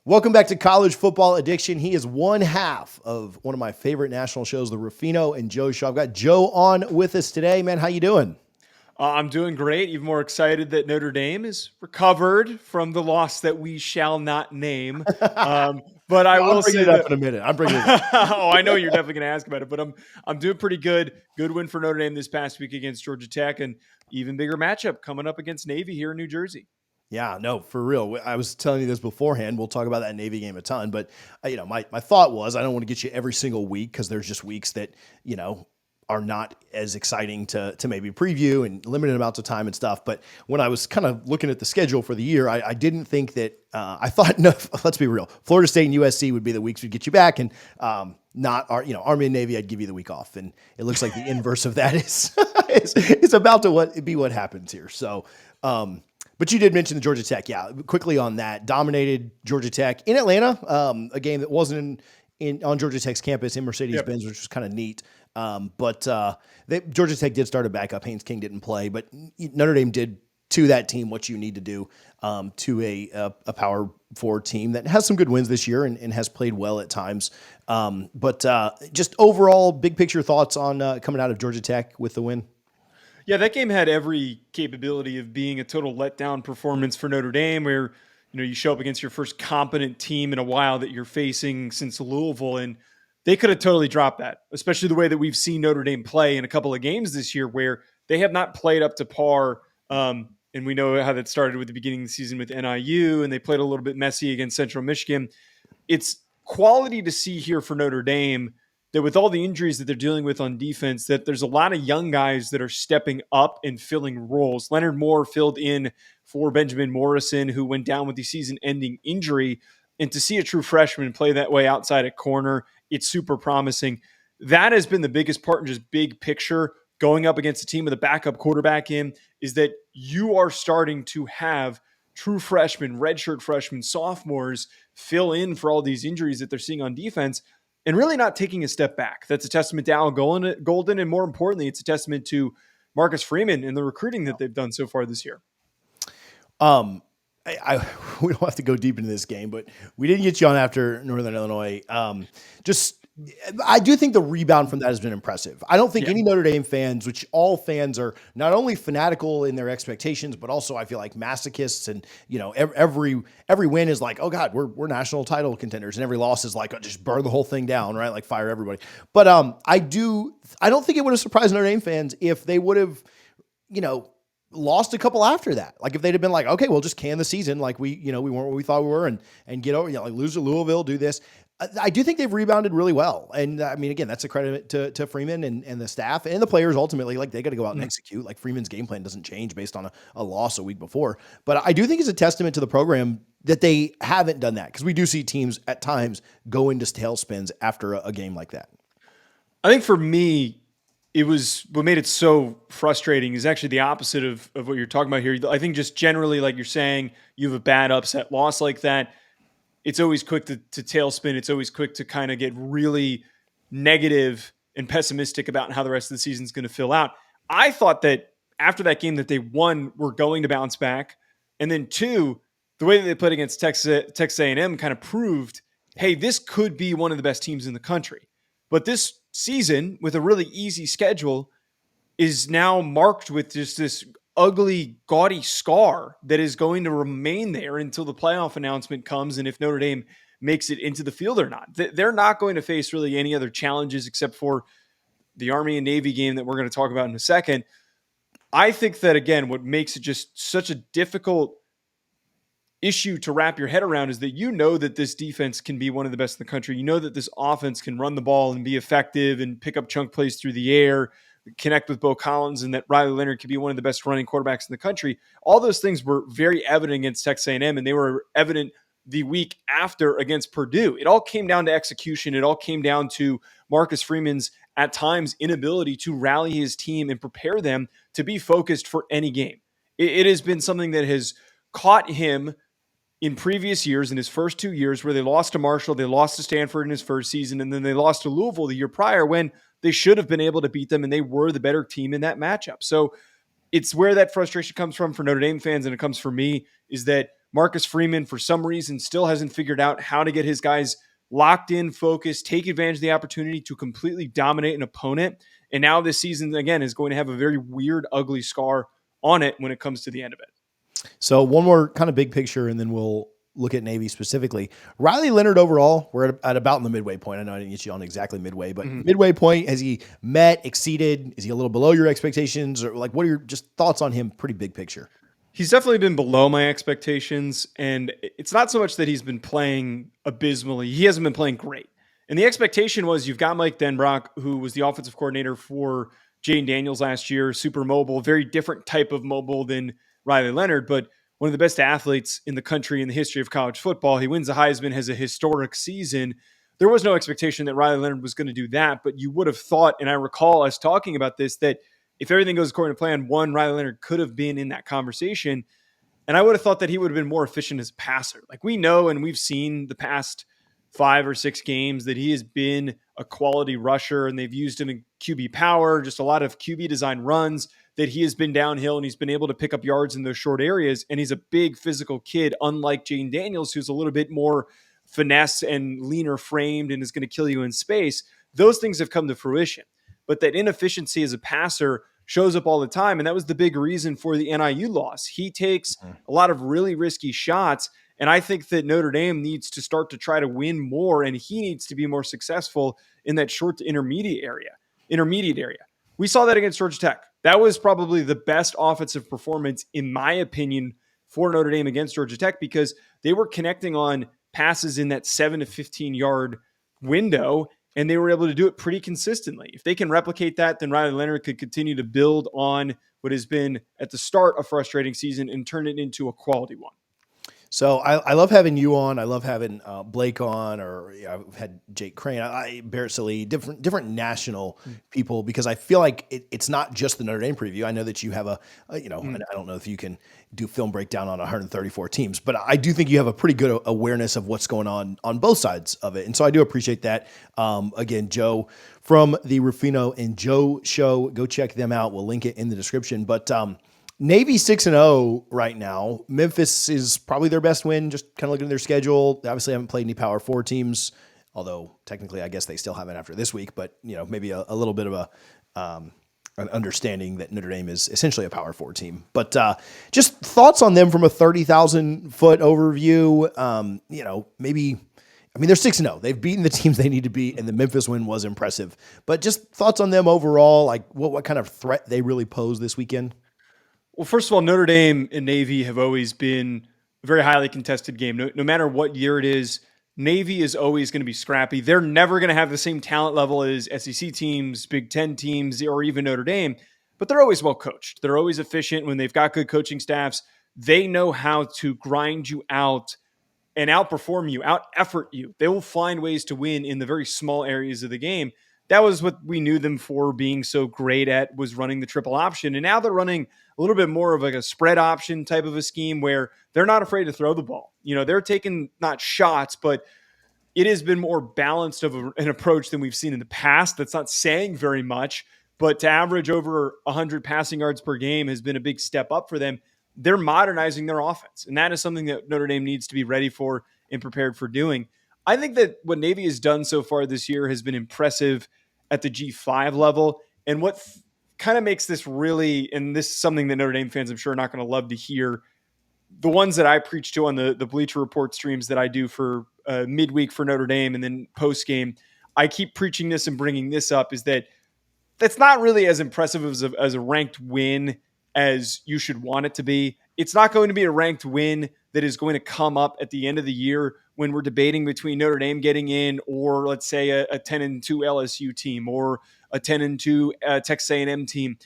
Welcome back to College Football Addiction. He is one half of one of my favorite national shows, the Rufino and Joe Show. I've got Joe on with us today. Man, how you doing? I'm doing great. Even more excited that Notre Dame is recovered from the loss that we shall not name. But I No, I'm will bringing say it up that. in a minute. I'm bringing it up. Oh, I know you're definitely going to ask about it, but I'm doing pretty good. Good win for Notre Dame this past week against Georgia Tech, and even bigger matchup coming up against Navy here in New Jersey. Yeah, no, for real. I was telling you this beforehand. We'll talk about that Navy game a ton. But, my thought was I don't want to get you every single week because there's just weeks that, are not as exciting to maybe preview and limited amounts of time and stuff. But when I was kind of looking at the schedule for the year, I didn't think that I thought, no, let's be real. Florida State and USC would be the weeks we'd get you back. And not our, Army and Navy, I'd give you the week off. And it looks like the inverse of that is about to be what happens here. So, but you did mention the Georgia Tech. Yeah, quickly on that. Dominated Georgia Tech in Atlanta, a game that wasn't on Georgia Tech's campus in Mercedes-Benz, which was kind of neat. But Georgia Tech did start a backup. Haynes King didn't play, but Notre Dame did to that team what you need to do to a Power Four team that has some good wins this year and has played well at times. But just overall, big picture thoughts on coming out of Georgia Tech with the win. Yeah, that game had every capability of being a total letdown performance for Notre Dame, where you show up against your first competent team in a while that you're facing since Louisville, and they could have totally dropped that, especially the way that we've seen Notre Dame play in a couple of games this year where they have not played up to par. And we know how that started with the beginning of the season with NIU, and they played a little bit messy against Central Michigan. It's quality to see here for Notre Dame that with all the injuries that they're dealing with on defense, that there's a lot of young guys that are stepping up and filling roles. Leonard Moore filled in for Benjamin Morrison, who went down with the season-ending injury. And to see a true freshman play that way outside at corner, it's super promising. That has been the biggest part in just big picture going up against a team with a backup quarterback in, is that you are starting to have true freshmen, redshirt freshmen, sophomores fill in for all these injuries that they're seeing on defense and really not taking a step back. That's a testament to Al Golden, and more importantly, it's a testament to Marcus Freeman and the recruiting that they've done so far this year. We don't have to go deep into this game, but we didn't get you on after Northern Illinois. I do think the rebound from that has been impressive. I don't think any Notre Dame fans, which all fans are not only fanatical in their expectations, but also I feel like masochists, and every win is like, oh God, we're national title contenders, and every loss is like, oh, just burn the whole thing down, right? Like fire everybody. But I don't think it would have surprised Notre Dame fans if they would have, lost a couple after that. Like if they'd have been like, okay, we'll just can the season. Like we weren't what we thought we were and get over, like lose to Louisville, do this. I do think they've rebounded really well. And I mean, again, that's a credit to Freeman and the staff and the players ultimately. Like they got to go out and execute. Like Freeman's game plan doesn't change based on a loss a week before. But I do think it's a testament to the program that they haven't done that, because we do see teams at times go into tailspins after a game like that. I think for me, it was what made it so frustrating is actually the opposite of what you're talking about here. I think just generally, like you're saying, you have a bad upset loss like that. It's always quick to tailspin. It's always quick to kind of get really negative and pessimistic about how the rest of the season is going to fill out. I thought that after that game that they won, were going to bounce back. And then two, the way that they played against Texas A&M kind of proved, hey, this could be one of the best teams in the country. But this season, with a really easy schedule, is now marked with just this ugly, gaudy scar that is going to remain there until the playoff announcement comes, and if Notre Dame makes it into the field or not. They're not going to face really any other challenges except for the Army and Navy game that we're going to talk about in a second. I think that, again, what makes it just such a difficult issue to wrap your head around is that that this defense can be one of the best in the country. You know that this offense can run the ball and be effective and pick up chunk plays through the air, connect with Bo Collins, and that Riley Leonard can be one of the best running quarterbacks in the country. All those things were very evident against Texas A&M, and they were evident the week after against Purdue. It all came down to execution. It all came down to Marcus Freeman's, at times, inability to rally his team and prepare them to be focused for any game. It has been something that has caught him in previous years, in his first 2 years, where they lost to Marshall, they lost to Stanford in his first season, and then they lost to Louisville the year prior when they should have been able to beat them, and they were the better team in that matchup. So it's where that frustration comes from for Notre Dame fans, and it comes for me, is that Marcus Freeman, for some reason, still hasn't figured out how to get his guys locked in, focused, take advantage of the opportunity to completely dominate an opponent. And now this season, again, is going to have a very weird, ugly scar on it when it comes to the end of it. So one more kind of big picture, and then we'll look at Navy specifically. Riley Leonard overall, we're at about in the midway point. I know I didn't get you on exactly midway, but midway point, has he met, exceeded? Is he a little below your expectations? Or like, what are your just thoughts on him? Pretty big picture. He's definitely been below my expectations, and it's not so much that he's been playing abysmally. He hasn't been playing great. And the expectation was you've got Mike Denbrock, who was the offensive coordinator for Jane Daniels last year, super mobile, very different type of mobile than Riley Leonard, but one of the best athletes in the country in the history of college football. He wins the Heisman, has a historic season. There was no expectation that Riley Leonard was going to do that, but you would have thought, and I recall us talking about this, that if everything goes according to plan, Riley Leonard could have been in that conversation. And I would have thought that he would have been more efficient as a passer. Like we know, and we've seen the past 5 or 6 games that he has been a quality rusher, and they've used him in QB power, just a lot of QB design runs that he has been downhill, and he's been able to pick up yards in those short areas. And he's a big physical kid, unlike Jane Daniels, who's a little bit more finesse and leaner framed and is going to kill you in space. Those things have come to fruition. But that inefficiency as a passer shows up all the time. And that was the big reason for the NIU loss. He takes a lot of really risky shots. And I think that Notre Dame needs to start to try to win more, and he needs to be more successful in that short to intermediate area. We saw that against Georgia Tech. That was probably the best offensive performance, in my opinion, for Notre Dame against Georgia Tech, because they were connecting on passes in that 7 to 15 yard window, and they were able to do it pretty consistently. If they can replicate that, then Riley Leonard could continue to build on what has been at the start a frustrating season and turn it into a quality one. So I love having you on. I love having Blake on, or I've had Jake Crane, Barrett Silly, different national people, because I feel like it's not just the Notre Dame preview. I know that you have I don't know if you can do film breakdown on 134 teams, but I do think you have a pretty good awareness of what's going on both sides of it. And so I do appreciate that. Again, Joe from the Rufino and Joe show, go check them out. We'll link it in the description. But Navy 6-0 right now. Memphis is probably their best win. Just kind of looking at their schedule. They obviously haven't played any Power 4 teams, although technically I guess they still haven't after this week. But maybe a little bit of an understanding that Notre Dame is essentially a Power 4 team. But just thoughts on them from a 30,000 foot overview. Maybe. I mean, they're 6-0. They've beaten the teams they need to beat, and the Memphis win was impressive. But just thoughts on them overall, like what kind of threat they really pose this weekend. Well, first of all, Notre Dame and Navy have always been a very highly contested game. No matter what year it is, Navy is always going to be scrappy. They're never going to have the same talent level as SEC teams, Big Ten teams, or even Notre Dame, but they're always well coached. They're always efficient when they've got good coaching staffs. They know how to grind you out and outperform you, out-effort you. They will find ways to win in the very small areas of the game. That was what we knew them for being so great at, was running the triple option. And now they're running a little bit more of like a spread option type of a scheme where they're not afraid to throw the ball. They're taking not shots, but it has been more balanced of an approach than we've seen in the past. That's not saying very much, but to average over 100 passing yards per game has been a big step up for them. They're modernizing their offense, and that is something that Notre Dame needs to be ready for and prepared for doing. I think that what Navy has done so far this year has been impressive at the G5 level. And what kind of makes this really, and this is something that Notre Dame fans I'm sure are not going to love to hear, the ones that I preach to on the Bleacher Report streams that I do for midweek for Notre Dame and then post-game, I keep preaching this and bringing this up, is that that's not really as impressive as a ranked win as you should want it to be. It's not going to be a ranked win that is going to come up at the end of the year when we're debating between Notre Dame getting in, or let's say a 10-2 LSU team, or a 10-2 Texas A&M team.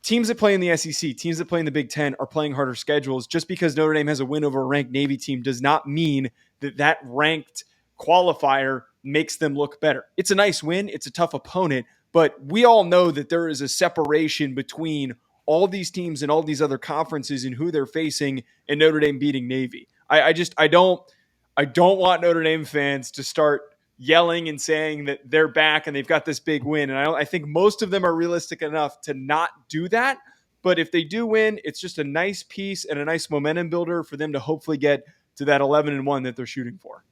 Teams that play in the SEC, teams that play in the Big Ten are playing harder schedules. Just because Notre Dame has a win over a ranked Navy team does not mean that ranked qualifier makes them look better. It's a nice win. It's a tough opponent, but we all know that there is a separation between all these teams and all these other conferences and who they're facing, and Notre Dame beating Navy. I don't want Notre Dame fans to start yelling and saying that they're back and they've got this big win. And I think most of them are realistic enough to not do that. But if they do win, it's just a nice piece and a nice momentum builder for them to hopefully get to that 11-1 that they're shooting for.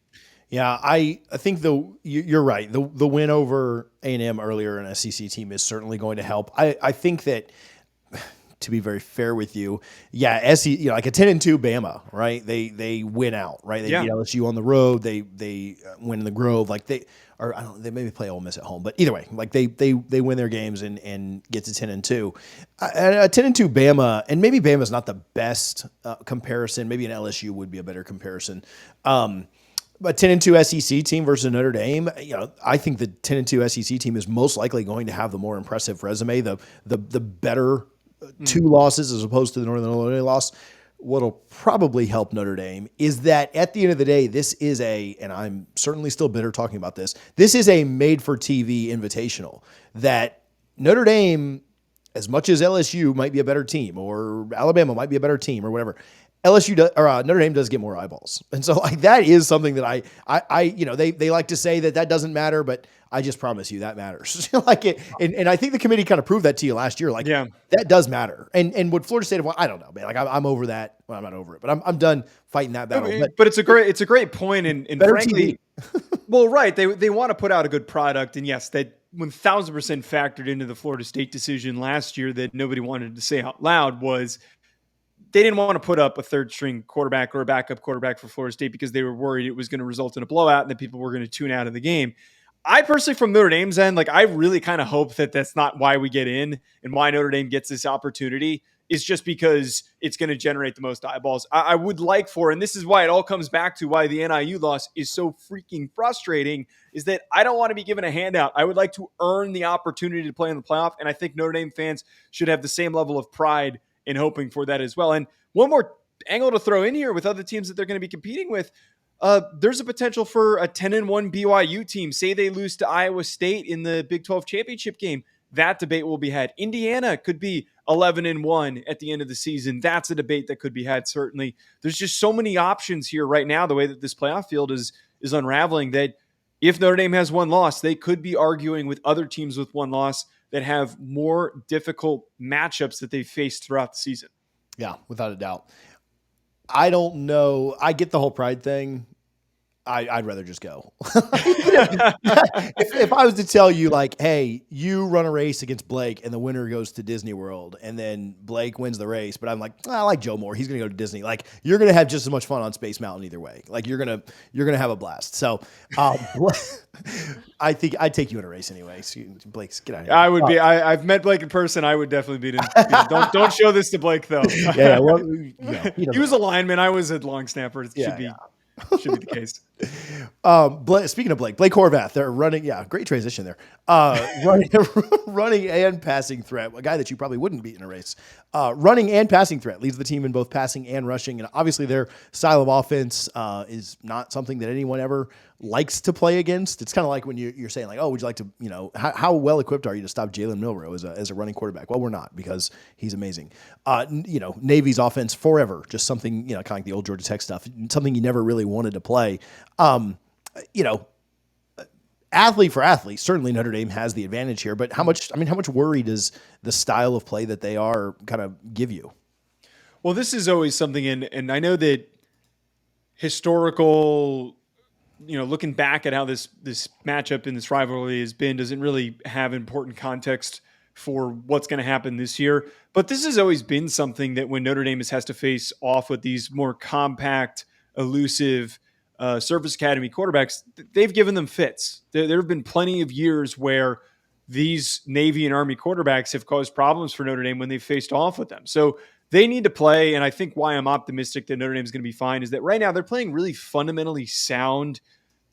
Yeah, I think you're right. The win over A&M earlier in a SEC team is certainly going to help. I think that, to be very fair with you, yeah, SEC, like a 10-2 Bama, right? They win out, right? They beat LSU on the road. They win in the Grove, like they maybe play Ole Miss at home, but either way, like they win their games and get to 10-2. A 10-2 Bama, and maybe Bama's not the best comparison. Maybe an LSU would be a better comparison. A 10-2 SEC team versus Notre Dame, I think the 10-2 SEC team is most likely going to have the more impressive resume, the better two losses as opposed to the Northern Illinois loss. What'll probably help Notre Dame is that at the end of the day, this is and I'm certainly still bitter talking about this is a made-for-TV invitational that Notre Dame, as much as LSU might be a better team or Alabama might be a better team or whatever, Notre Dame does get more eyeballs. And so like that is something that they like to say that doesn't matter, but I just promise you that matters. Like it. And I think the committee kind of proved that to you last year. Like that does matter. And what Florida State, I don't know, man, like I'm over that. Well, I'm not over it, but I'm done fighting that battle. But it's a great point. And frankly, well, right. They want to put out a good product. And yes, that 1000% factored into the Florida State decision last year that nobody wanted to say out loud was they didn't want to put up a third string quarterback or a backup quarterback for Florida State because they were worried it was going to result in a blowout and that people were going to tune out of the game. I personally, from Notre Dame's end, like I really kind of hope that that's not why we get in and why Notre Dame gets this opportunity is just because it's going to generate the most eyeballs. I would like for, and this is why it all comes back to why the NIU loss is so freaking frustrating, is that I don't want to be given a handout. I would like to earn the opportunity to play in the playoff, and I think Notre Dame fans should have the same level of pride in hoping for that as well. And one more angle to throw in here with other teams that they're going to be competing with, there's a potential for a 10-1 BYU team. Say they lose to Iowa State in the Big 12 championship game. That debate will be had. Indiana could be 11-1 at the end of the season. That's a debate that could be had, certainly. There's just so many options here right now, the way that this playoff field is unraveling, that if Notre Dame has one loss, they could be arguing with other teams with one loss that have more difficult matchups that they've faced throughout the season. Yeah, without a doubt. I don't know. I get the whole pride thing. I'd rather just go. if I was to tell you, like, hey, you run a race against Blake and the winner goes to Disney World and then Blake wins the race, but I'm like, I like Joe more. He's going to go to Disney. Like, you're going to have just as much fun on Space Mountain either way. Like, you're going to have a blast. So, I think I'd take you in a race anyway. So Blake's get out of here. I would be. I've met Blake in person. I would definitely beat him. Don't show this to Blake though. Yeah. Well, he was a lineman. I was a long snapper. It should be the case. Speaking of Blake Horvath, they're running. Yeah, great transition there. Running and passing threat. A guy that you probably wouldn't beat in a race. Running and passing threat leads the team in both passing and rushing. And obviously their style of offense is not something that anyone ever likes to play against. It's kind of like when you're saying like, oh, would you like to, how well equipped are you to stop Jalen Milroe as a running quarterback? Well, we're not, because he's amazing. Navy's offense forever, just something, kind of like the old Georgia Tech stuff, something you never really wanted to play. Athlete for athlete, certainly Notre Dame has the advantage here, but how much worry does the style of play that they are kind of give you? Well, this is always something, and I know that historical, looking back at how this matchup in this rivalry has been doesn't really have important context for what's going to happen this year. But this has always been something that when Notre Dame has to face off with these more compact, elusive Service Academy quarterbacks, they've given them fits. There have been plenty of years where these Navy and Army quarterbacks have caused problems for Notre Dame when they've faced off with them. So they need to play, and I think why I'm optimistic that Notre Dame is going to be fine is that right now they're playing really fundamentally sound,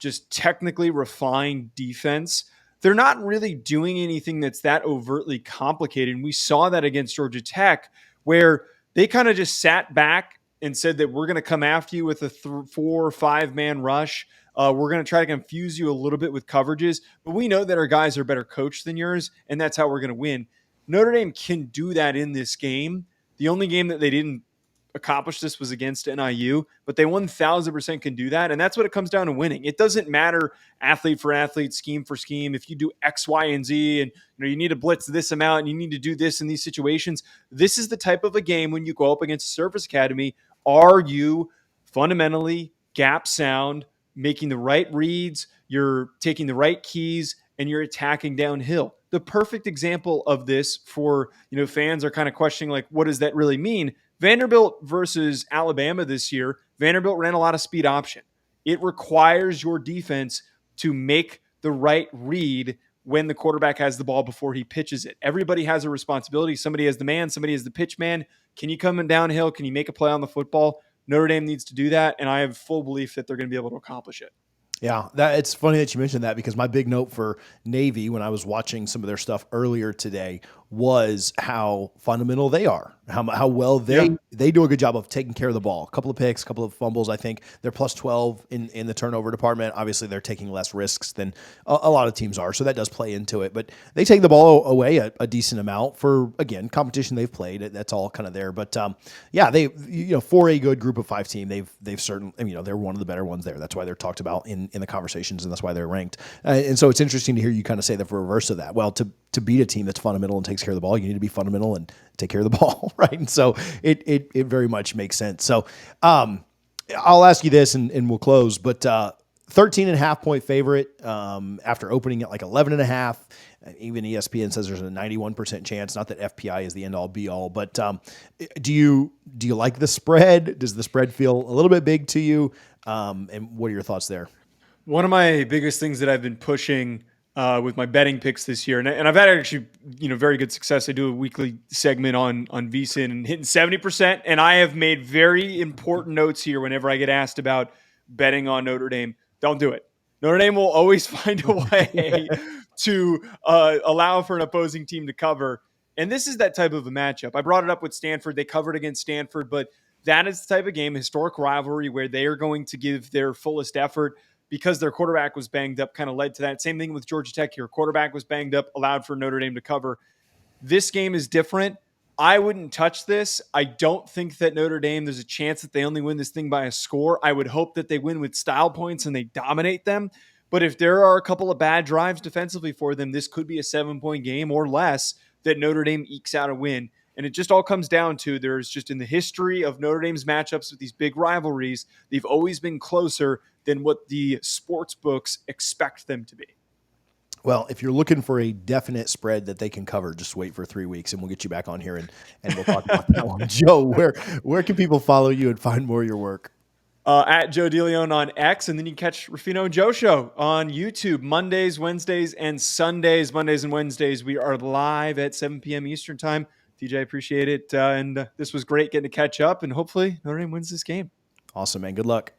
just technically refined defense. They're not really doing anything that's that overtly complicated. And we saw that against Georgia Tech, where they kind of just sat back and said that we're going to come after you with a 4 or 5 man rush. We're going to try to confuse you a little bit with coverages, but we know that our guys are better coached than yours, and that's how we're going to win. Notre Dame can do that in this game. The only game that they didn't accomplish this was against NIU, but they 1000% can do that. And that's what it comes down to winning. It doesn't matter athlete for athlete, scheme for scheme. If you do X, Y, and Z, and you need to blitz this amount and you need to do this in these situations, this is the type of a game when you go up against Surface Academy. Are you fundamentally gap sound, making the right reads, you're taking the right keys, and you're attacking downhill? The perfect example of this for, fans are kind of questioning, like, what does that really mean? Vanderbilt versus Alabama this year, Vanderbilt ran a lot of speed option. It requires your defense to make the right read when the quarterback has the ball before he pitches it. Everybody has a responsibility. Somebody has the man, somebody has the pitch man. Can you come in downhill? Can you make a play on the football? Notre Dame needs to do that, and I have full belief that they're going to be able to accomplish it. Yeah, it's funny that you mentioned that, because my big note for Navy when I was watching some of their stuff earlier today was how fundamental they are, how well they do a good job of taking care of the ball. A couple of picks, a couple of fumbles. I think they're plus 12 in the turnover department. Obviously, they're taking less risks than a lot of teams are, so that does play into it. But they take the ball away a decent amount for, again, competition they've played. That's all kind of there. But they for a good group of 5 team, they've certainly, they're one of the better ones there. That's why they're talked about in the conversations, and that's why they're ranked. And so it's interesting to hear you kind of say the reverse of that. Well, to beat a team that's fundamental and takes care of the ball, you need to be fundamental and take care of the ball, right? And so it very much makes sense. So I'll ask you this and we'll close, but 13.5 point favorite after opening at like 11.5. Even ESPN says there's a 91% chance. Not that FPI is the end all be all, but do you like the spread? Does the spread feel a little bit big to you? And what are your thoughts there? One of my biggest things that I've been pushing with my betting picks this year, and I've had actually very good success. I do a weekly segment on VSiN and hitting 70%, and I have made very important notes here whenever I get asked about betting on Notre Dame. Don't do it. Notre Dame will always find a way to allow for an opposing team to cover, and this is that type of a matchup. I brought it up with Stanford. They covered against Stanford, but that is the type of game, historic rivalry, where they are going to give their fullest effort. Because their quarterback was banged up, kind of led to that. Same thing with Georgia Tech here. Quarterback was banged up, allowed for Notre Dame to cover. This game is different. I wouldn't touch this. I don't think that Notre Dame, there's a chance that they only win this thing by a score. I would hope that they win with style points and they dominate them. But if there are a couple of bad drives defensively for them, this could be a 7-point game or less that Notre Dame ekes out a win. And it just all comes down to, there's just in the history of Notre Dame's matchups with these big rivalries, they've always been closer than what the sports books expect them to be. Well, if you're looking for a definite spread that they can cover, just wait for 3 weeks and we'll get you back on here and we'll talk about that one. Joe, where can people follow you and find more of your work? At Joe DeLeone on X, and then you can catch Ruffino and Joe Show on YouTube Mondays, Wednesdays, and Sundays. Mondays and Wednesdays, we are live at 7 p.m. Eastern time. TJ, I appreciate it. And this was great getting to catch up, and hopefully Notre Dame wins this game. Awesome, man. Good luck.